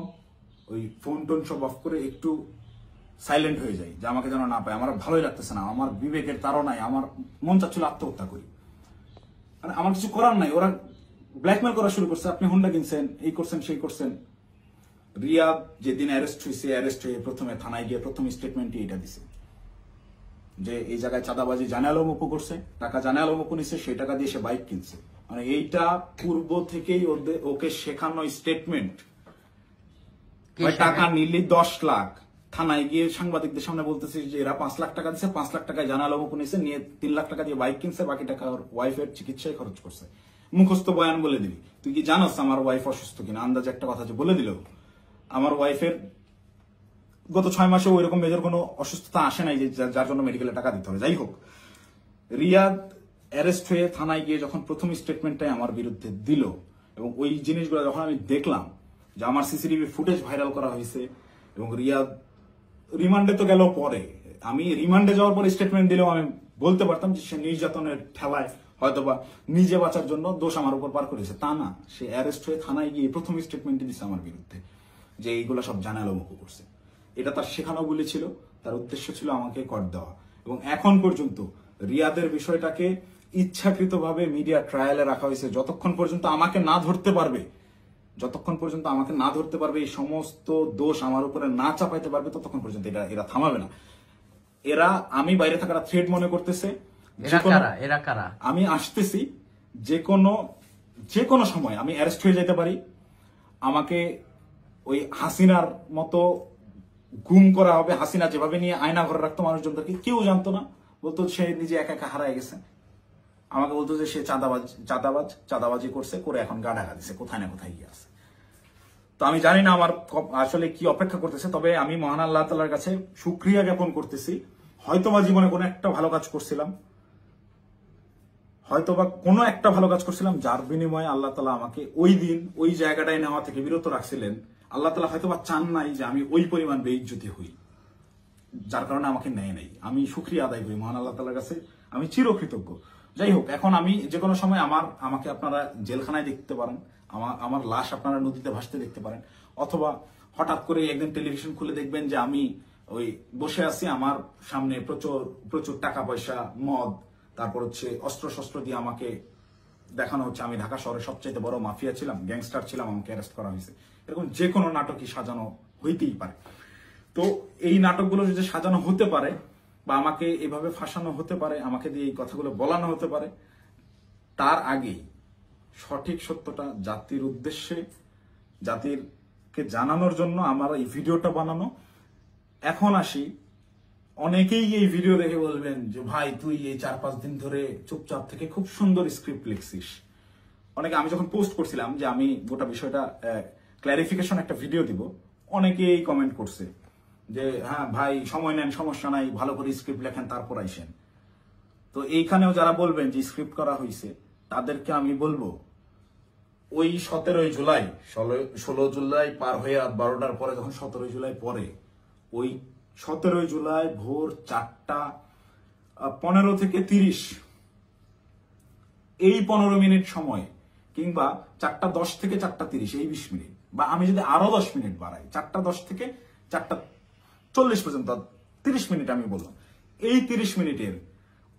ওই ফোন টোন সব অফ করে একটু সাইলেন্ট হয়ে যাই, যে আমাকে যেন না পায়। আমার ভালোই লাগতেছে না, আমার বিবেকের তাড়নায় আমার মন চাচ্ছিল আত্মহত্যা করি। মানে আমার কিছু করার নাই, ওরা ব্ল্যাকমেল করা শুরু করছে, আপনি হুন্ডা কিনছেন, এই করছেন সেই করছেন। রিয়াদ যেদিন অ্যারেস্ট হয়ে প্রথমে থানায় গিয়ে প্রথম স্টেটমেন্টই এটা দিছে যে এই জায়গায় চাঁদাবাজি জানে আলম অপু করছে, টাকা জানে আলম অপু নিচ্ছে, সেই টাকা দিয়ে সে বাইক কিনছে। মানে এইটা পূর্ব থেকেই ওকে শেখানো স্টেটমেন্ট। টাকা নিলি 10 লাখ, থানায় গিয়ে সাংবাদিকদের সামনে বলতেছে যে এরা 5 লাখ টাকা দিচ্ছে, 5 লাখ টাকায় জানা আলম অপু নিচ্ছে, নিয়ে 3 লাখ টাকা দিয়ে বাইক কিনছে, বাকি টাকা ওর ওয়াইফের চিকিৎসায় খরচ করছে। মুখস্থ বয়ান বলে দিবি, তুই কি জানাস আমার ওয়াইফ অসুস্থ কিনা? আন্দাজে একটা কথা যে বলে দিল, আমার ওয়াইফের গত 6 মাসে ওইরকম মেজর কোনো অসুস্থতা আসে নাই যে যার জন্য মেডিকেলে টাকা দিতে হবে। যাই হোক, রিয়াদ অ্যারেস্ট হয়ে থানায় গিয়ে যখন প্রথম স্টেটমেন্টটাই আমার বিরুদ্ধে দিল, এবং ওই জিনিসগুলো যখন আমি দেখলাম যে আমার সিসিটিভি ফুটেজ ভাইরাল করা হয়েছে, এবং রিয়াদ রিমান্ডে তো গেল পরে, আমি রিমান্ডে যাওয়ার পরে স্টেটমেন্ট দিলেও আমি বলতে পারতাম যে সে নির্যাতনের ঠেলায় হয়তোবা নিজে বাঁচার জন্য দোষ আমার উপর পার করেছে। তা না, সে অ্যারেস্ট হয়ে থানায় গিয়ে প্রথম স্টেটমেন্ট দিচ্ছে আমার বিরুদ্ধে যে এইগুলো সব জানালো মুখ করছে। এটা তার শেখানো বলে ছিল, তার উদ্দেশ্য ছিল আমাকে কর দেওয়া। এবং এখন পর্যন্ত রিয়াদের বিষয়টাকে ইচ্ছাকৃতভাবে মিডিয়া ট্রায়ালে রাখা হয়েছে, যতক্ষণ পর্যন্ত আমাকে না ধরতে পারবে, এই সমস্ত দোষ আমার উপরে না চাপাইতে পারবে, ততক্ষণ পর্যন্ত এরা থামাবে না। এরা আমি বাইরে থাকাটা থ্রেট মনে করতেছে। আমি আসতেছি, যে কোনো সময় আমি অ্যারেস্ট হয়ে যেতে পারি, আমাকে ওই হাসিনার মতো গুম করা হবে। হাসিনা যেভাবে নিয়ে আয়না ঘরে রাখতো মানুষজনদেরকে, কেউ জানতো না, বলতো সে নিজে একা একা হারায় গেছে। আমাকে বলতো যে সে চাঁদাবাজি করছে, করে এখন গা ঢাকা দিছে, কোথায় না কোথায় গিয়ে আছে। তো আমি জানি না আমার আসলে কি অপেক্ষা করতেছে, তবে আমি মহান আল্লাহ তাআলার কাছে শুকরিয়া জ্ঞাপন করতেছি। হয়তোবা জীবনে কোনো একটা ভালো কাজ করছিলাম, যার বিনিময়ে আল্লাহ তাআলা আমাকে ওই দিন ওই জায়গাটায় নেওয়া থেকে বিরত রাখছিলেন। আল্লাহ তাআলা হয়তোবা চান নাই যে আমি ওই পরিমাণ বেইজ্জতি হই, যার কারণে আমাকে নেয় নাই। আমি শুকরিয়া আদায় করি মহান আল্লাহ তাআলার কাছে, আমি চিরকৃতজ্ঞ। যাই হোক, এখন আমি যে কোনো সময় আমাকে আপনারা জেলখানায় দেখতে পারেন, আমার লাশ আপনারা নদীতে ভাসতে দেখতে পারেন, অথবা হঠাৎ করে একদিন টেলিভিশন খুলে দেখবেন যে আমি ওই বসে আছি, আমার সামনে প্রচুর টাকা পয়সা, মদ, তারপর হচ্ছে অস্ত্র দিয়ে আমাকে দেখানো হচ্ছে আমি ঢাকা শহরের সবচেয়ে বড় মাফিয়া ছিলাম, গ্যাংস্টার ছিলাম, আমাকে অ্যারেস্ট করা হয়েছে। এরকম যে কোনো নাটকই সাজানো হইতেই পারে। তো এই নাটকগুলো যদি সাজানো হতে পারে, বা আমাকে এভাবে ফাঁসানো হতে পারে, আমাকে দিয়ে এই কথাগুলো বলানো হতে পারে, তার আগেই সঠিক সত্যটা জাতির উদ্দেশ্যে, জাতিরকে জানানোর জন্য আমার এই ভিডিওটা বানানো। এখন আসি, অনেকেই এই ভিডিও দেখে বলবেন যে ভাই তুই এই 4-5 দিন ধরে চুপচাপ থেকে খুব সুন্দর স্ক্রিপ্ট লিখছিস। অনেকে, আমি যখন পোস্ট করছিলাম যে আমি গোটা বিষয়টা ক্ল্যারিফিকেশন একটা ভিডিও দিব, অনেকেই কমেন্ট করছে যে হ্যাঁ ভাই সময় নেন, সমস্যা নাই, ভালো করে স্ক্রিপ্ট লেখেন তারপর আইসেন। তো এইখানেও যারা বলবেন যে স্ক্রিপ্ট করা হয়েছে, তাদেরকে আমি বলবো ওই 17 জুলাই 16 জুলাই পার হয়ে রাত 12টার পরে, যখন 17 জুলাই পরে, ওই 17 জুলাই ভোর 4:15 থেকে 30 এই 15 মিনিট সময়, কিংবা 4:10 থেকে 4:30 এই 20 মিনিট, বা আমি যদি আরো 10 মিনিট বাড়াই, 4:10 থেকে 4:40 পর্যন্ত 30 মিনিট আমি বললাম, এই 30 মিনিটের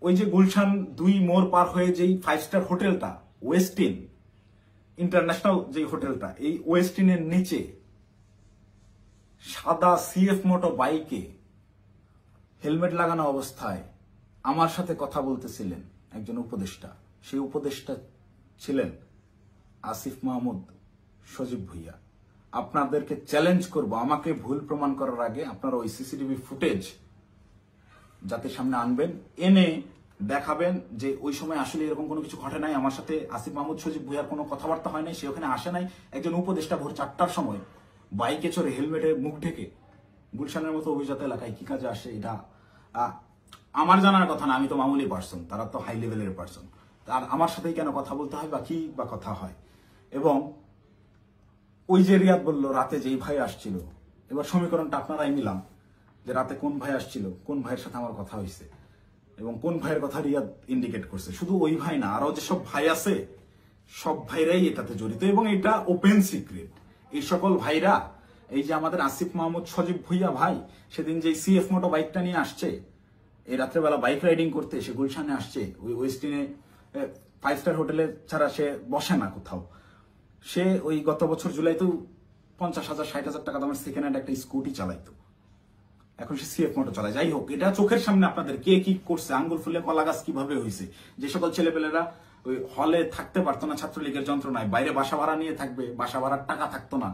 ওই যে গুলশান 2 মোড় পার হয়ে যেই 5 স্টার হোটেলটা, ওয়েস্টিন ইন্টারন্যাশনাল যে হোটেলটা, এই ওয়েস্টিনের নিচে সাদা সিএফ মোটো বাইকে হেলমেট লাগানো অবস্থায় আমার সাথে কথা বলতেছিলেন একজন উপদেষ্টা। সেই উপদেষ্টা ছিলেন আসিফ মাহমুদ সজীব ভুইয়া। আপনাদেরকে চ্যালেঞ্জ করব, আমাকে ভুল প্রমাণ করার আগে আপনারা ওই সিসিটিভি ফুটেজ জাতির সামনে আনবেন, এনে দেখাবেন যে ওই সময় আসলে এরকম কোনো কিছু ঘটে নাই, আমার সাথে আসিফ মাহমুদ সজীব ভুইয়ার কোনো কথাবার্তা হয় নাই, সে ওখানে আসে নাই। একজন উপদেষ্টা ভোর 4টার সময় বাইকে চড়ে হেলমেটে মুখ ঢেকে গুলশানের মতো অভিজাত এলাকায় কি কাজে আসে, এটা আমার জানার কথা না। আমি তো মামুলি পার্সন, তারা তো হাই লেভেলের পার্সন, আর আমার সাথেই কেন কথা বলতে হয় বা কি বা কথা হয়। এবং ওই যে রিয়াদ বলল রাতে যেই ভাই আসছিল, এবার সমীকরণটা আপনারাই মিলাম যে রাতে কোন ভাই আসছিল, কোন ভাইয়ের সাথে আমার কথা হয়েছে এবং কোন ভাইয়ের কথা রিয়াদ ইন্ডিকেট করছে। শুধু ওই ভাই না, আরো যেসব ভাই আছে সব ভাইরাই এটাতে জড়িত এবং এটা ওপেন সিক্রেট। এই সকল ভাইরা, এই যে আমাদের আসিফ মাহমুদ সজীব ভুইয়া ভাই সেদিন যে সিএফ মোটো বাইকটা নিয়ে আসছে, এই রাত্রেবেলা বাইক রাইডিং করতে সে গুলশানে আসছে, ওই ওয়েস্টিনে 5 স্টার হোটেলে ছাড়া সে বসে না কোথাও। সে ওই গত বছর জুলাইতেও 50,000 60,000 টাকা দামের সেকেন্ড হ্যান্ড একটা স্কুটি চালাইতো, এখন সে সিএফ মোটো চালায়। যাই হোক, এটা চোখের সামনে আপনাদের কে কি করছে, আঙ্গুল ফুলে কলা গাছ কিভাবে হয়েছে। যে সকল ছেলেপেলেরা ওই হলে থাকতে পারতো না ছাত্রলীগের যন্ত্রণায়, বাইরে বাসা ভাড়া নিয়ে থাকবে, বাসা ভাড়ার টাকা থাকতো না,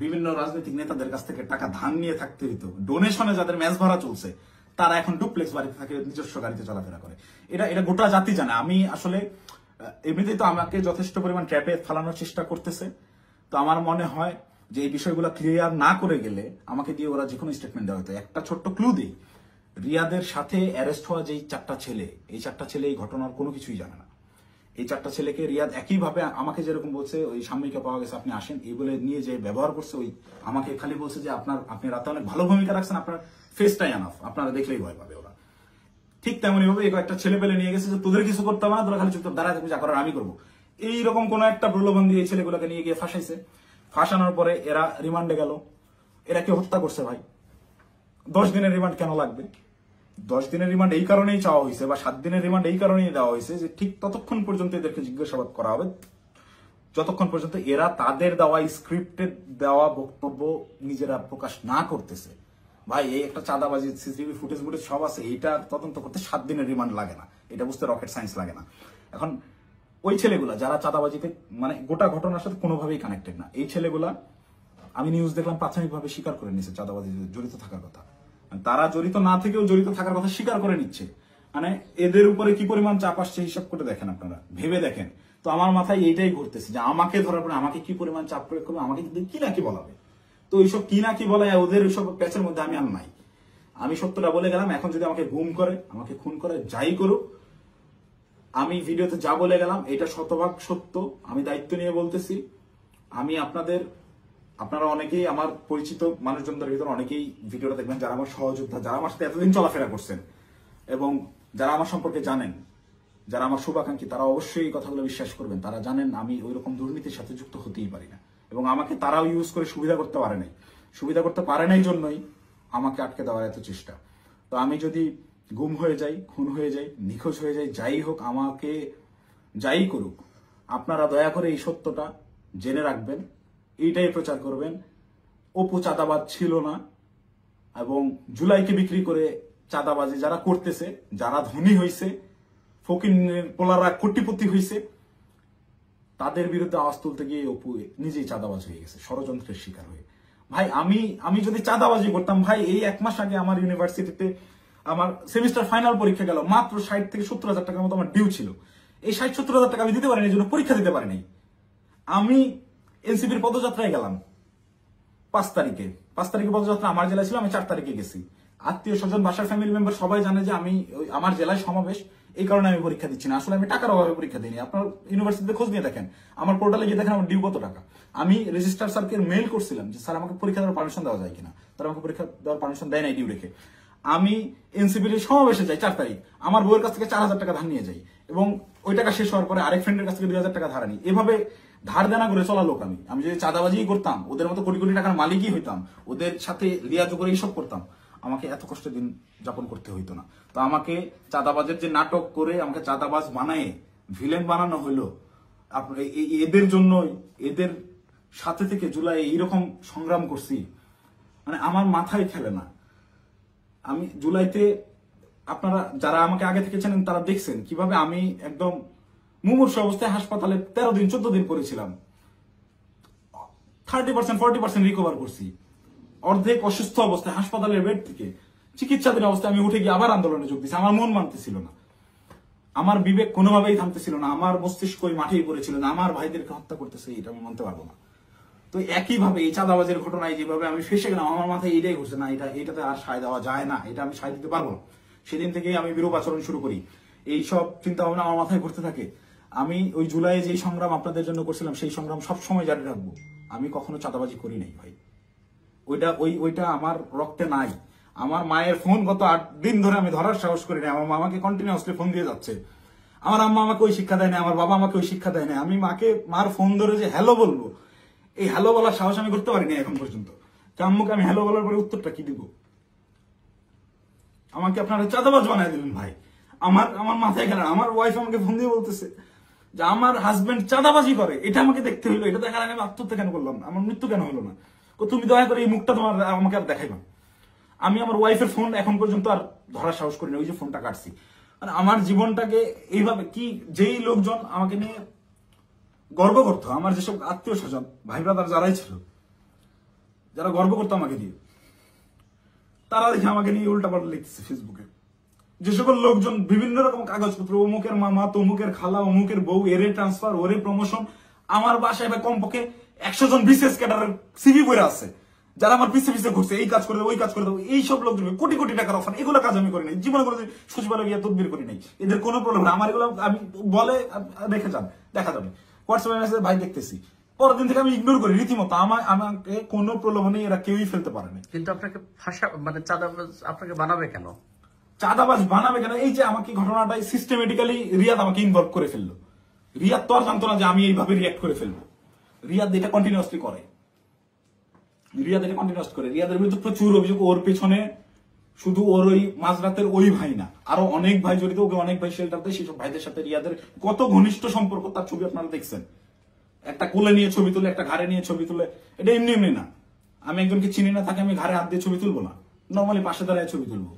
বিভিন্ন রাজনৈতিক নেতাদের কাছ থেকে টাকা ধার নিয়ে থাকতে হইতো, ডোনেশনে যাদের ম্যাচ ভাড়া চলছে তারা এখন ডুপ্লেক্স বাড়িতে থাকে, নিজস্ব গাড়িতে চলাফেরা করে। এটা গোটা জাতি জানে। আমি আসলে এমনিতেই তো আমাকে যথেষ্ট পরিমাণ ট্র্যাপে ফেলানোর চেষ্টা করতেছে। তো আমার মনে হয় যে এই বিষয়গুলো ক্লিয়ার না করে গেলে আমাকে দিয়ে ওরা যে কোনো স্টেটমেন্ট দেওয়া হতো। একটা ছোট্ট ক্লু দিই, রিয়াদের সাথে অ্যারেস্ট হওয়া যেই 4টা ছেলে, এই 4টা ছেলে এই ঘটনার কোনো কিছুই জানে না। এই 4টা ছেলেকে রিয়াদ একইভাবে আমাকে যেরকম বলছে ওই সাময়িকা পাওয়া গেছে আপনি আসেন এই বলে নিয়ে যে ব্যবহার করছে, ওই আমাকে খালি বলছে যে আপনি রাতে অনেক ভালো ভূমিকা রাখছেন, আপনার ফেসটাই আনাফ, আপনারা দেখলেই ভয় পাবে ওরা। ঠিক তেমনই ভাবে এই কয়েকটা ছেলে পেলে নিয়ে গেছে যে তোদের কিছু করতে হবে না, তোরা খালি চুপচাপ দাঁড়ায় থাকবি, যা করার আমি করবো। এইরকম কোন একটা প্রলোভন দিয়ে এই ছেলেগুলোকে নিয়ে গিয়ে ফাঁসাইছে। ফাঁসানোর পরে এরা রিমান্ডে গেল। এরা কি হত্যা করছে ভাই? 10 দিনের রিমান্ড কেন লাগবে? 10 দিনের রিমান্ড এই কারণেই চাওয়া হয়েছে বা 7 দিনের রিমান্ড এই কারণেই দেওয়া হয়েছে যে ঠিক ততক্ষণ পর্যন্ত এদেরকে জিজ্ঞাসাবাদ করা হবে যতক্ষণ পর্যন্ত এরা তাদের দেওয়া স্ক্রিপ্টেড দেওয়া বক্তব্য নিজেরা প্রকাশ না করতেছে। ভাই এই একটা চাঁদাবাজি সিসিটিভি ফুটেজ সব আছে, এইটা তদন্ত করতে 7 দিনের রিমান্ড লাগে না, এটা বুঝতে রকেট সায়েন্স লাগে না। এখন ওই ছেলেগুলা যারা চাঁদাবাজিতে মানে গোটা ঘটনার সাথে কোনোভাবেই কানেক্টেড না, এই ছেলেগুলা আমি নিউজ দেখলাম প্রাথমিকভাবে স্বীকার করে নিচ্ছে চাঁদাবাজিতে জড়িত থাকার কথা। তারা জড়িত না থেকেও জড়িত থাকার কথা স্বীকার করে নিচ্ছে। মানে এদের উপরে কি পরিমাণ চাপ আসছে হিসাব করে দেখেন, আপনারা ভেবে দেখেন। তো আমার মাথায় এইটাই ঘুরতেছে যে আমাকে ধরার পরে আমাকে কি পরিমাণ চাপ প্রয়োগ করবে, আমাকে কি না কি বলাবে। তো এইসব কি না কি বলে ওদের ওইসব প্যাচের মধ্যে আমি আর নাই। আমি সত্যটা বলে গেলাম, এখন যদি আমাকে গুম করে, আমাকে খুন করে, যাই করুক, আমি ভিডিওতে যা বলে গেলাম এটা শতভাগ সত্য, আমি দায়িত্ব নিয়ে বলতেছি। আমি আপনারা অনেকেই আমার পরিচিত মানুষজনদের ভিতরে অনেকেই ভিডিওটা দেখবেন যারা আমার সহযোদ্ধা, যারা আমার সাথে এতদিন চলাফেরা করছেন এবং যারা আমার সম্পর্কে জানেন, যারা আমার শুভাকাঙ্ক্ষী, তারা অবশ্যই এই কথাগুলো বিশ্বাস করবেন। তারা জানেন আমি ওই রকম দুর্নীতির সাথে যুক্ত হতেই পারি না এবং আমাকে তারাও ইউজ করে সুবিধা করতে পারে নাই। সুবিধা করতে পারে নাই জন্যই আমাকে আটকে দেওয়ার এত চেষ্টা। তো আমি যদি গুম হয়ে যাই, খুন হয়ে যাই, নিখোঁজ হয়ে যাই, যাই হোক, আমাকে যাই করুক, আপনারা দয়া করে এই সত্যটা জেনে রাখবেন, এইটাই প্রচার করবেন। অপু চাঁদাবাজ ছিল না এবং জুলাইকে বিক্রি করে চাঁদাবাজি যারা করতেছে, যারা ধনী হয়েছে, ফকিরের পোলারা কোটিপতি হয়েছে, তাদের বিরুদ্ধে আওয়াজ তুলতে গিয়ে অপু নিজেই চাঁদাবাজ হয়ে গেছে, ষড়যন্ত্রের শিকার হয়ে। ভাই আমি যদি চাঁদাবাজি করতাম, ভাই এই 1 মাস আগে আমার ইউনিভার্সিটিতে আমার সেমিস্টার ফাইনাল পরীক্ষা গেল, মাত্র 60 থেকে 70,000 টাকার মতো আমার ডিউ ছিল। এই 60-70,000 টাকা আমি দিতে পারিনি, এই জন্য পরীক্ষা দিতে পারিনি। আমি এনসিপির পদযাত্রায় গেলাম 5 তারিখে পদযাত্রা আমার জেলায় ছিল, আমি 4 তারিখে গেছি। আত্মীয় স্বজন, বাসার ফ্যামিলি মেম্বার সবাই জানে যে আমি আমার জেলায় সমাবেশ, এই কারণে আমি পরীক্ষা দিচ্ছি না। আসলে আমি টাকার অভাবে পরীক্ষা দিইনি। আপনার ইউনিভার্সিটিতে খোঁজ নিয়ে দেখেন, আমার পোর্টালে গিয়ে দেখেন আমার ডিউ কত টাকা। আমি রেজিস্ট্রার স্যারকে মেইল করছিলাম যে স্যার আমাকে পরীক্ষা দেওয়ার পারমিশন দেওয়া যায় কিনা, তারা আমাকে পরীক্ষা দেওয়ার পারমিশন দেয় নাই ডিউ রেখে। আমি এনসিপির সমাবেশে যাই 4 তারিখ, আমার বউয়ের কাছ থেকে 4,000 টাকা ধার নিয়ে যাই এবং ওই টাকা শেষ হওয়ার পরে আরেক ফ্রেন্ডের কাছ থেকে 2,000 টাকা ধার আনি। এভাবে ধার দেনা করে চলা লোক আমি যদি চাঁদাবাজি করতাম, ওদের মতো কোটি কোটি টাকার মালিকই হইতাম, ওদের সাথে লিয়াজো করে এইসব করতাম, আমাকে এত কষ্ট দিন যাপন করতে হইতো না। তো আমাকে চাঁদাবাজের যে নাটক করে আমাকে চাঁদাবাজ বানায় ভিলেন বানানো হইলো, এদের জন্যই, এদের সাথে থেকে জুলাই এইরকম সংগ্রাম করছি, মানে আমার মাথায় খেলে না। আমি জুলাইতে, আপনারা যারা আমাকে আগে থেকে চেনেন তারা দেখছেন কিভাবে আমি একদম মুমূর্ষু অবস্থায় হাসপাতালে 13 দিন 14 দিন পড়েছিলাম। 30% 40% রিকভার করছি। অর্ধেক অসুস্থ অবস্থায় হাসপাতালের বেড থেকে চিকিৎসাধীন অবস্থায় আমি উঠে গিয়ে আবার আন্দোলনে যোগ দিচ্ছি। আমার মন মানতেছিল না, আমার বিবেক কোনোভাবেই থামতেছিল না, আমার মস্তিষ্ক মাঠেই পড়েছিল না, আমার ভাইদেরকে হত্যা করতেছে, এটা আমি মানতে পারবো না। তো একইভাবে এই চাঁদাবাজের ঘটনায় যেভাবে আমি ফেসে গেলাম, আমার মাথায় এইটাই ঘুরছে, না এটাতে আর সায় দেওয়া যায় না, এটা আমি সায় দিতে পারবো না। সেদিন থেকেই আমি বিরূপ আচরণ শুরু করি, এইসব চিন্তা ভাবনা আমার মাথায় ঘুরতে থাকে। আমি ওই জুলাইয়ে যে সংগ্রাম আপনাদের জন্য করছিলাম সেই সংগ্রাম সবসময় জারি রাখবো। আমি কখনো চাঁদাবাজি করি নাই ভাই, ওইটা আমার রক্তে নাই। আমার মায়ের ফোন গত 8 দিন ধরে আমি ধরার সাহস করি না। আমার মামাকে কন্টিনিউয়াসলি ফোন দিয়ে যাচ্ছে। আমার আম্মা আমাকে ওই শিক্ষা দেয় না, আমার বাবা আমাকে ওই শিক্ষা দেয় না। আমি মার ফোন ধরে যে হ্যালো বলবো, এই হ্যালো বলার সাহস আমি করতে পারিনি এখন পর্যন্ত। আম্মুকে আমি হ্যালো বলার পরে উত্তরটা কি দিব? আমাকে আপনারা চাঁদাবাজ বানায় দিলেন ভাই। আমার মাথায় গেল। আমার ওয়াইফ আমাকে ফোন দিয়ে বলতেছে যে আমার হাজবেন্ড চাঁদাবাজি করে, এটা আমাকে দেখতে হইলো। এটা দেখার আগে আমি আত্মহত্যা কেন করলাম না? আমার মৃত্যু কেন হলো না? তুমি দয়া করে এই মুখটা আমাকে আর দেখাইবা। আমি আমার ওয়াইফের ফোন এখন পর্যন্ত আর ধরার সাহস করি না। ওই যে ফোনটা কাটছি, মানে আমার জীবনটাকে এইভাবে কি যেই লোকজন আমাকে নিয়ে গর্ব করতো, আমার যেসব আত্মীয় স্বজন ভাই ব্রাদার যারাই ছিল, যারা গর্ব করতো আমাকে দিয়ে, তারা দেখে আমাকে নিয়ে উল্টাপাল্টা লিখতেছে ফেসবুকে। যে সকল লোকজন বিভিন্ন রকম কাগজপত্র, অমুকের মামা, তমুকের খালা, অমুকের বউ, এরে ট্রান্সফার, ওরে প্রমোশন, আমার বাসায় ভাই কমপক্ষে 100 জন বিশেষ ক্যাডারের সিভি বইরা আছে, যারা আমার পিছে পিছে ঘুরছে, এই কাজ করে দেবো, ওই কাজ করে দেবো, এইসব লোকজন কোটি কোটি টাকার অফার, এগুলো কাজ আমি করি নাই জীবনে, করে সচিবালয় গিয়ে তদবির করি নাই। এদের কোনো প্রবলেম না। আমার এগুলো আমি বলে রেখে যান, দেখা যাবে হোয়াটসঅ্যাপে মেসেজ ভাই দেখতেছি, পরের দিন থেকে আমি ইগনোর করি রীতিমতো। আমাকে কোনো প্রলোভনে এরা কেউই ফেলতে পারে না। কিন্তু আপনাকে মানে চাঁদাবাজ আপনাকে বানাবে কেন? চাঁদাবাজ বানাবে কেন? এই যে আমাকে ঘটনাটাই সিস্টেমেটিক্যালি রিয়াদ আমাকে ইনভলভ করে ফেললো। রিয়াদ তো আর জানতো না যে আমি এইভাবে রিয়াক্ট করে ফেলবো। রিয়াদ এটা কন্টিনিউয়াসলি করে। রিয়াদের বিরুদ্ধে প্রচুর অভিযোগ। ওর পেছনে শুধু ওর ওই মাঝরাতের ওই ভাই না, আরো অনেক ভাই জড়িত। ওকে অনেক ভাই শেল্টার দেয়। সেসব ভাইদের সাথে রিয়াদের কত ঘনিষ্ঠ সম্পর্ক, তার ছবি আপনারা দেখছেন। একটা কোলে নিয়ে ছবি তুলে, একটা ঘাড়ে নিয়ে ছবি তুলে। এটা এমনি এমনি না। আমি একজনকে চিনি না, তাকে আমি ঘাড়ে হাত দিয়ে ছবি তুলবো না, নর্মালি পাশে দাঁড়ায় ছবি তুলবো।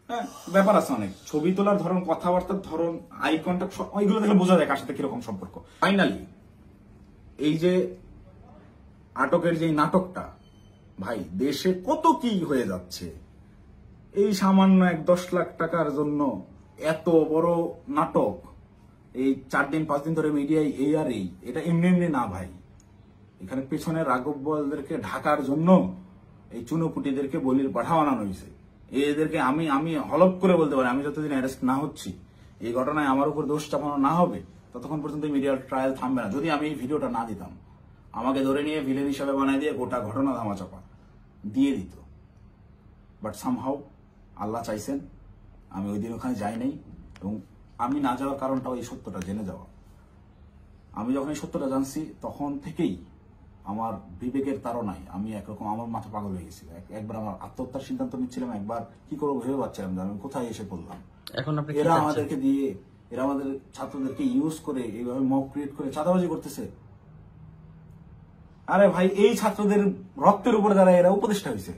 হ্যাঁ, ব্যাপার আছে অনেক। ছবি তোলার ধরন, কথাবার্তার ধরন, আই কন্ট্যাক্ট, ওইগুলো দেখলে বোঝা যায় কার সাথে কিরকম সম্পর্ক। ফাইনালি এই যে আটকের যে নাটকটা, ভাই দেশে কত কি হয়ে যাচ্ছে। এই সামান্য 10 লাখ টাকার জন্য এত বড় নাটক, এই 4 দিন 5 দিন ধরে মিডিয়ায় এই আর এই, এটা এমনি এমনি না ভাই। এখানে পেছনে রাঘব বোয়ালদেরকে ঢাকার জন্য এই চুনোপুটিদেরকে বলির পাঠা বানানো হয়েছে। এদেরকে আমি হলপ করে বলতে পারি, আমি যতদিন অ্যারেস্ট না হচ্ছি, এই ঘটনায় আমার উপর দোষ চাপানো না হবে, ততক্ষণ পর্যন্ত মিডিয়ার ট্রায়াল থামবে না। যদি আমি এই ভিডিওটা না দিতাম, আমাকে ধরে নিয়ে ভিলেন হিসাবে বানাই দিয়ে গোটা ঘটনা ধামাচাপা দিয়ে দিত। বাট সামহাউ আল্লাহ চাইছেন আমি ওই দিন ওখানে যাই নাই। এবং আমি না যাওয়ার কারণটাও এই সত্যটা জেনে যাওয়া। আমি যখন এই সত্যটা জানছি, তখন থেকেই আমার বিবেকের তাড়নায় আমি একরকম আমার মাথা পাগল হয়ে গেছিল। একবার আমার আত্মহত্যার সিদ্ধান্ত নিচ্ছিলাম, একবার কি করবো ভেবে পাচ্ছিলাম যে আমি কোথায় এসে পড়লাম। এখন এরা আমাদেরকে দিয়ে, এরা আমাদের ছাত্রদেরকে ইউজ করে এইভাবে মব ক্রিয়েট করে চাঁদাবাজি করতেছে। আরে ভাই, এই ছাত্রদের রক্তের উপরে যারা এরা উপদেষ্টা হয়েছে,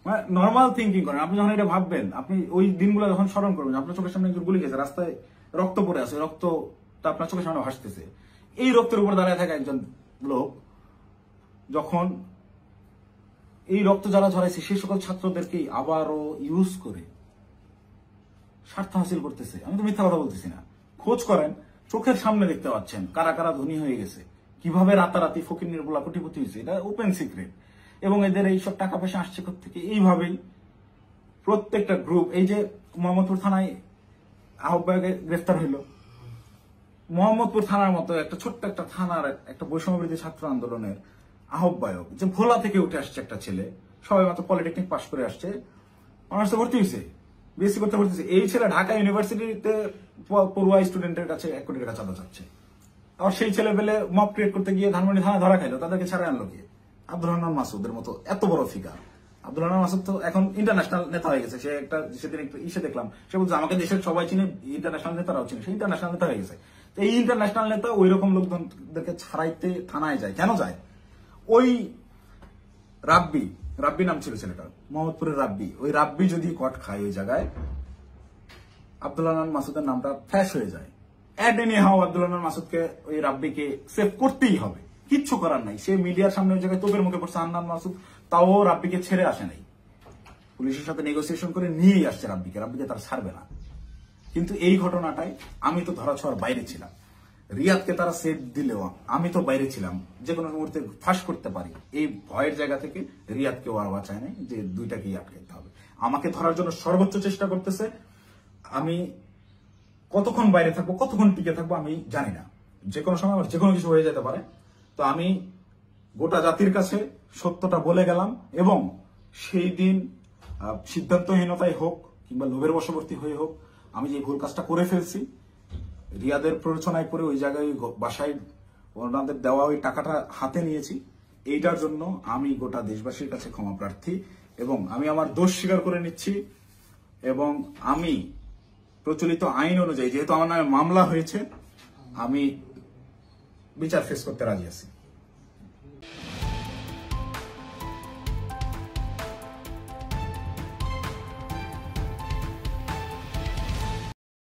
মানে নর্মাল থিঙ্কিং করেন। আপনি যখন এটা ভাববেন, আপনি ওই দিনগুলো যখন স্মরণ করবেন, আপনার চোখের সামনে একজন গুলি গেছে, রাস্তায় রক্ত পড়ে আছে, রক্তটা আপনার চোখের সামনে ভাসতেছে। এই রক্তের উপর দাঁড়ায় থাকা একজন লোক যখন এই রক্ত যারা ঝরাইছে সেই সকল ছাত্রদেরকেই আবারও ইউজ করে স্বার্থ হাসিল করতেছে। আমি তো মিথ্যা কথা বলতেছি না। খোঁজ করেন, চোখের সামনে দেখতে পাচ্ছেন কারা কারা ধনী হয়ে গেছে, কিভাবে রাতারাতি ফকির নির্বলা কোটিপতি হয়েছে। এটা ওপেন সিক্রেট। এবং এদের এইসব টাকা পয়সা আসছে থেকে এইভাবেই প্রত্যেকটা গ্রুপ। এই যে মোহাম্মদপুর থানায় আহ্বায়কে গ্রেফতার হইল, মোহাম্মদপুর থানার মতো একটা ছোট্ট একটা থানার একটা বৈষম্যবিরোধী ছাত্র আন্দোলনের আহ্বায়ক, যে ভোলা থেকে উঠে আসছে একটা ছেলে, সবাই মাত্র পলিটেকনিক পাশ করে আসছে, অনার্সে ভর্তি হয়েছে, বিএসসি করতে ভর্তি হয়েছে। এই ছেলে ঢাকা ইউনিভার্সিটিতে পড়ুয়া স্টুডেন্টের কাছে 1 কোটি টাকা চাঁদা চাচ্ছে। আর সেই ছেলে পেলে মব ক্রিয়েট করতে গিয়ে ধানমন্ডি থানা ধরা খাইলো, তাদেরকে ছাড়া আনলো গিয়ে আব্দুল হান্নান মাসুদের মতো এত বড় ফিগার। আব্দুল হান্নান মাসুদ তো এখন ইন্টারন্যাশনাল নেতা হয়ে গেছে। সে একটা সেদিন একটু ইসে দেখলাম, সে বলছে আমাকে দেশের সবাই চিনে, ইন্টারন্যাশনাল নেতারাও চিনে, সে ইন্টারন্যাশনাল নেতা হয়ে গেছে। তো এই ইন্টারন্যাশনাল নেতা ওই রকম লোকজনদেরকে ছাড়াইতে থানায় যায়। কেন যায়? ওই রাব্বি নাম ছিল ছেলেটার, মোহাম্মদপুরের রাব্বি, ওই রাব্বি যদি কট খায় ওই জায়গায়, আব্দুল হান্নান মাসুদের নামটা ফ্ল্যাশ হয়ে যায়। আব্দুল হান্নান মাসুদকে, ওই রাব্বিকে সেভ করতেই হবে, কিচ্ছু করার নাই। সে মিডিয়ার সামনে ওই জায়গায় তোপের মুখে পড়ছে হান্নান মাসুদ, তাও রাব্বিকে ছেড়ে আসে নাই। পুলিশের সাথে নেগোসিয়েশন করে নিয়েই আসছে রাব্বিকে তার ছাড়বে না। কিন্তু এই ঘটনাটাই আমি তো ধরাছোঁয়ার বাইরে ছিলাম। রিয়াদকে তারা সেট দিলেও আমি তো বাইরে ছিলাম, যে কোনো মুহূর্তে ফাঁস করতে পারি। এই ভয়ের জায়গা থেকে রিয়াদকেও আর বাঁচায় নাই যে দুইটাকেই আটকাতে হবে। আমাকে ধরার জন্য সর্বোচ্চ চেষ্টা করতেছে। আমি কতক্ষণ বাইরে থাকবো, কতক্ষণ টিকে থাকবো আমি জানি না। যে কোনো সময় আমার যে কোনো কিছু হয়ে যেতে পারে। তো আমি গোটা জাতির কাছে সত্যটা বলে গেলাম, এবং সেই দিন সিদ্ধান্তহীনতায় হোক কিংবা লোভের বশবর্তী হয়ে হোক, আমি যে ভুল কাজটা করে ফেলছি, রিয়াদের প্ররোচনায় পড়ে ওই জায়গায় বাসায় ওনাদের দেওয়া ওই টাকাটা হাতে নিয়েছি, এইটার জন্য আমি গোটা দেশবাসীর কাছে ক্ষমা প্রার্থী, এবং আমি আমার দোষ স্বীকার করে নিচ্ছি। এবং আমি প্রচলিত আইন অনুযায়ী, যেহেতু আমার নামে মামলা হয়েছে, আমি বিচার ফেস করতে রাজি আছি।